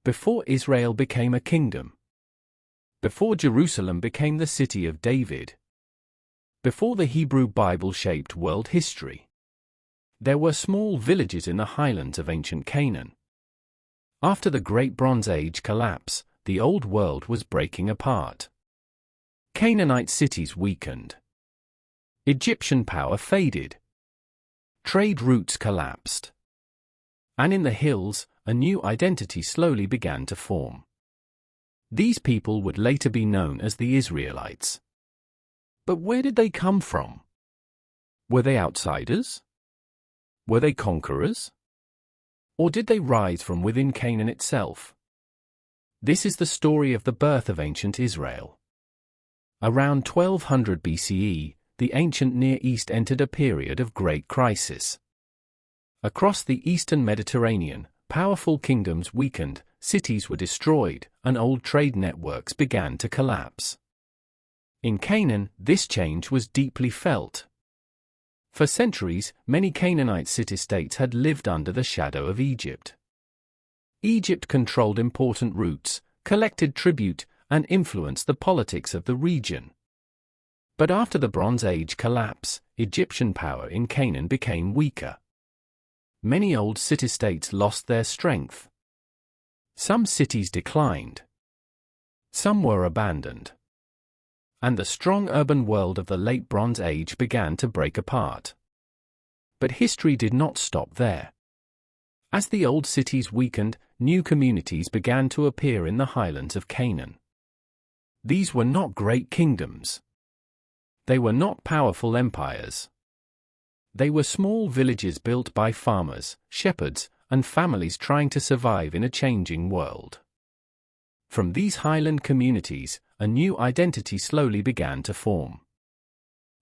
Before Israel became a kingdom. Before Jerusalem became the city of David. Before the Hebrew Bible shaped world history. There were small villages in the highlands of ancient Canaan. After the Great Bronze Age collapse, the Old World was breaking apart. Canaanite cities weakened. Egyptian power faded. Trade routes collapsed. And in the hills, a new identity slowly began to form. These people would later be known as the Israelites. But where did they come from? Were they outsiders? Were they conquerors? Or did they rise from within Canaan itself? This is the story of the birth of ancient Israel. Around 1200 BCE, the ancient Near East entered a period of great crisis. Across the eastern Mediterranean, powerful kingdoms weakened, cities were destroyed, and old trade networks began to collapse. In Canaan, this change was deeply felt. For centuries, many Canaanite city-states had lived under the shadow of Egypt. Egypt controlled important routes, collected tribute, and influenced the politics of the region. But after the Bronze Age collapse, Egyptian power in Canaan became weaker. Many old city-states lost their strength. Some cities declined. Some were abandoned. And the strong urban world of the late Bronze Age began to break apart. But history did not stop there. As the old cities weakened, new communities began to appear in the highlands of Canaan. These were not great kingdoms. They were not powerful empires. They were small villages built by farmers, shepherds, and families trying to survive in a changing world. From these highland communities, a new identity slowly began to form.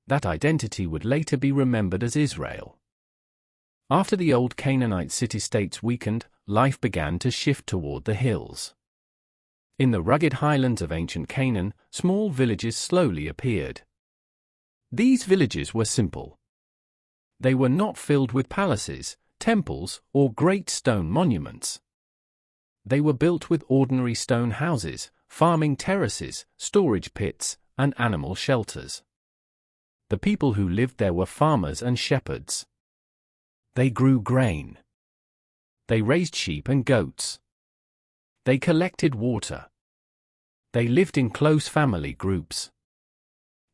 That identity would later be remembered as Israel. After the old Canaanite city-states weakened, life began to shift toward the hills. In the rugged highlands of ancient Canaan, small villages slowly appeared. These villages were simple. They were not filled with palaces, temples, or great stone monuments. They were built with ordinary stone houses, farming terraces, storage pits, and animal shelters. The people who lived there were farmers and shepherds. They grew grain. They raised sheep and goats. They collected water. They lived in close family groups.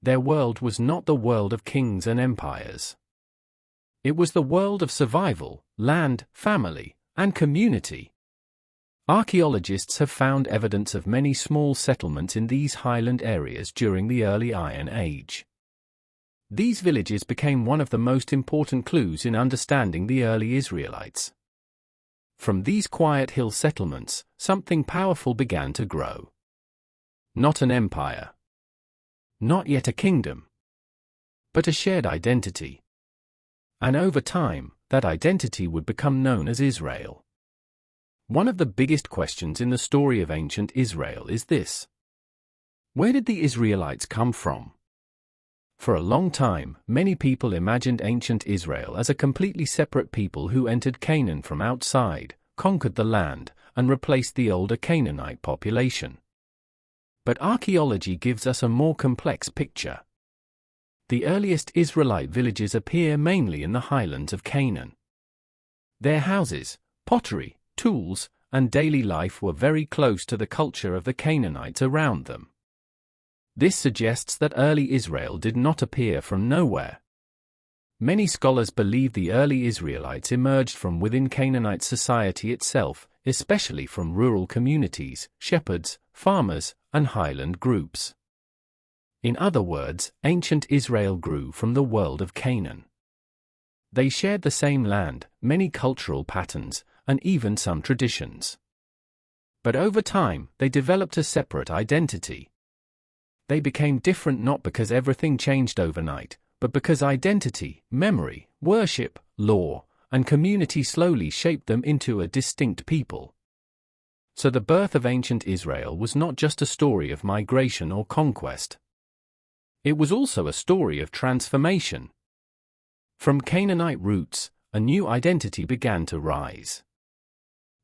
Their world was not the world of kings and empires. It was the world of survival, land, family, and community. Archaeologists have found evidence of many small settlements in these highland areas during the early Iron Age. These villages became one of the most important clues in understanding the early Israelites. From these quiet hill settlements, something powerful began to grow. Not an empire. Not yet a kingdom. But a shared identity. And over time, that identity would become known as Israel. One of the biggest questions in the story of ancient Israel is this: where did the Israelites come from? For a long time, many people imagined ancient Israel as a completely separate people who entered Canaan from outside, conquered the land, and replaced the older Canaanite population. But archaeology gives us a more complex picture. The earliest Israelite villages appear mainly in the highlands of Canaan. Their houses, pottery, tools, and daily life were very close to the culture of the Canaanites around them. This suggests that early Israel did not appear from nowhere. Many scholars believe the early Israelites emerged from within Canaanite society itself, especially from rural communities, shepherds, farmers, and highland groups. In other words, ancient Israel grew from the world of Canaan. They shared the same land, many cultural patterns, and even some traditions. But over time, they developed a separate identity. They became different not because everything changed overnight, but because identity, memory, worship, law, and community slowly shaped them into a distinct people. So the birth of ancient Israel was not just a story of migration or conquest. It was also a story of transformation. From Canaanite roots, a new identity began to rise.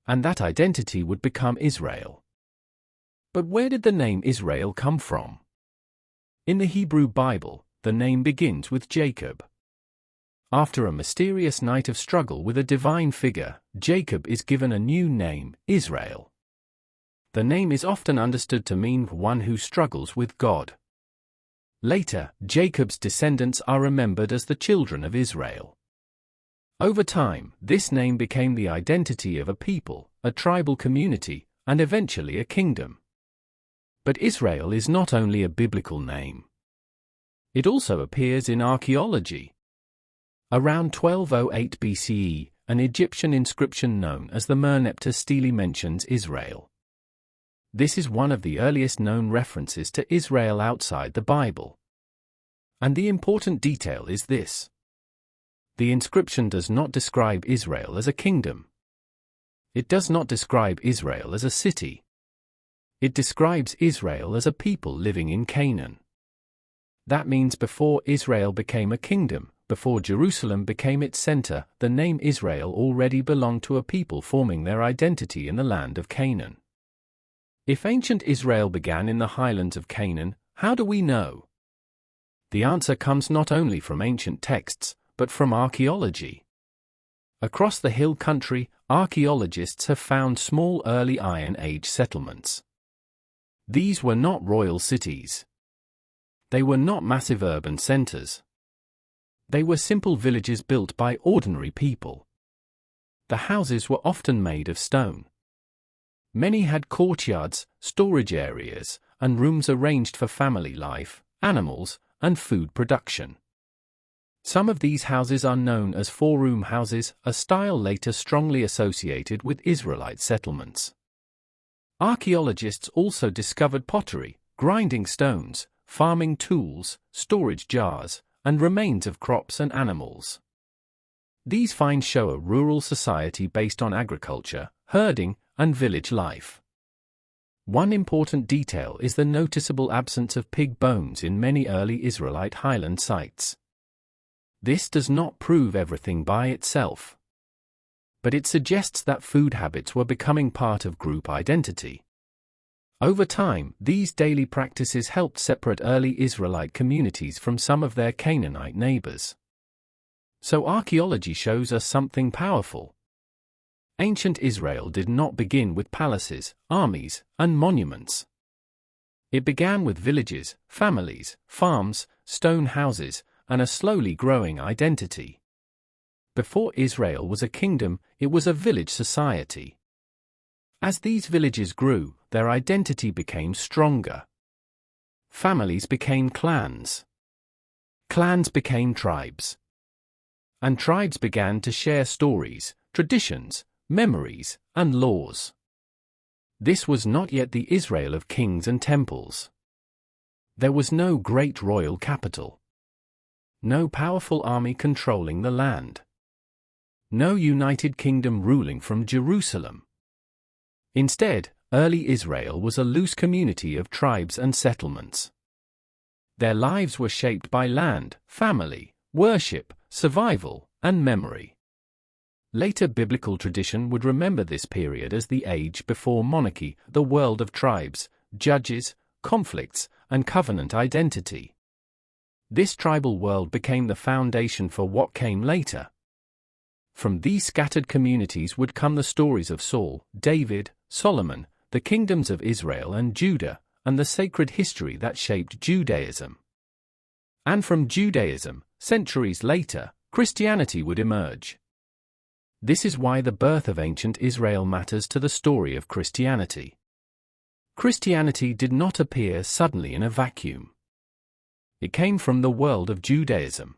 and that identity would become Israel. But where did the name Israel come from? In the Hebrew Bible, the name begins with Jacob. After a mysterious night of struggle with a divine figure, Jacob is given a new name, Israel. The name is often understood to mean one who struggles with God. Later, Jacob's descendants are remembered as the children of Israel. Over time, this name became the identity of a people, a tribal community, and eventually a kingdom. But Israel is not only a biblical name. It also appears in archaeology. Around 1208 BCE, an Egyptian inscription known as the Merneptah Stele mentions Israel. This is one of the earliest known references to Israel outside the Bible. And the important detail is this. The inscription does not describe Israel as a kingdom. It does not describe Israel as a city. It describes Israel as a people living in Canaan. That means before Israel became a kingdom, before Jerusalem became its center, the name Israel already belonged to a people forming their identity in the land of Canaan. If ancient Israel began in the highlands of Canaan, how do we know? The answer comes not only from ancient texts, but from archaeology. Across the hill country, archaeologists have found small early Iron Age settlements. These were not royal cities. They were not massive urban centers. They were simple villages built by ordinary people. The houses were often made of stone. Many had courtyards, storage areas, and rooms arranged for family life, animals, and food production. Some of these houses are known as four-room houses, a style later strongly associated with Israelite settlements. Archaeologists also discovered pottery, grinding stones, farming tools, storage jars, and remains of crops and animals. These finds show a rural society based on agriculture, herding, and village life. One important detail is the noticeable absence of pig bones in many early Israelite highland sites. This does not prove everything by itself. But it suggests that food habits were becoming part of group identity. Over time, these daily practices helped separate early Israelite communities from some of their Canaanite neighbors. So archaeology shows us something powerful. Ancient Israel did not begin with palaces, armies, and monuments. It began with villages, families, farms, stone houses, and a slowly growing identity. Before Israel was a kingdom, it was a village society. As these villages grew, their identity became stronger. Families became clans. Clans became tribes. And tribes began to share stories, traditions, memories, and laws. This was not yet the Israel of kings and temples. There was no great royal capital. No powerful army controlling the land. No united kingdom ruling from Jerusalem. Instead, early Israel was a loose community of tribes and settlements. Their lives were shaped by land, family, worship, survival, and memory. Later biblical tradition would remember this period as the age before monarchy, the world of tribes, judges, conflicts, and covenant identity. This tribal world became the foundation for what came later. From these scattered communities would come the stories of Saul, David, Solomon, the kingdoms of Israel and Judah, and the sacred history that shaped Judaism. And from Judaism, centuries later, Christianity would emerge. This is why the birth of ancient Israel matters to the story of Christianity. Christianity did not appear suddenly in a vacuum. It came from the world of Judaism.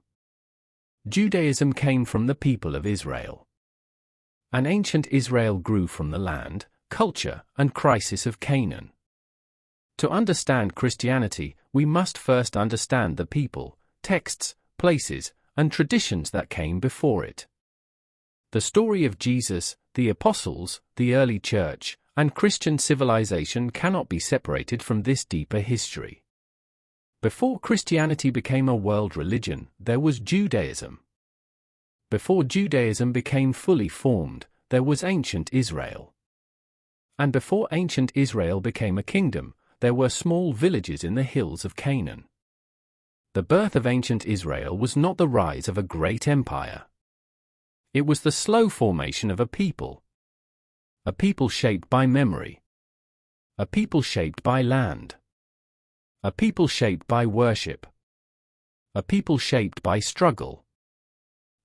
Judaism came from the people of Israel. And ancient Israel grew from the land, culture, and crisis of Canaan. To understand Christianity, we must first understand the people, texts, places, and traditions that came before it. The story of Jesus, the apostles, the early church, and Christian civilization cannot be separated from this deeper history. Before Christianity became a world religion, there was Judaism. Before Judaism became fully formed, there was ancient Israel. And before ancient Israel became a kingdom, there were small villages in the hills of Canaan. The birth of ancient Israel was not the rise of a great empire. It was the slow formation of a people. A people shaped by memory. A people shaped by land. A people shaped by worship. A people shaped by struggle.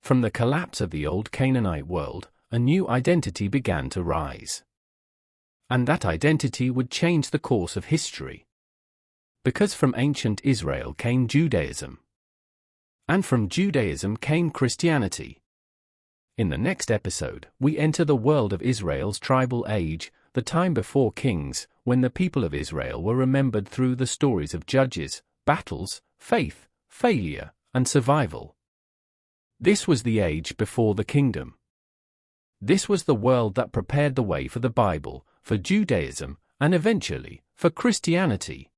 From the collapse of the old Canaanite world, a new identity began to rise. And that identity would change the course of history. Because from ancient Israel came Judaism. And from Judaism came Christianity. In the next episode, we enter the world of Israel's tribal age, the time before kings, when the people of Israel were remembered through the stories of judges, battles, faith, failure, and survival. This was the age before the kingdom. This was the world that prepared the way for the Bible, for Judaism, and eventually, for Christianity.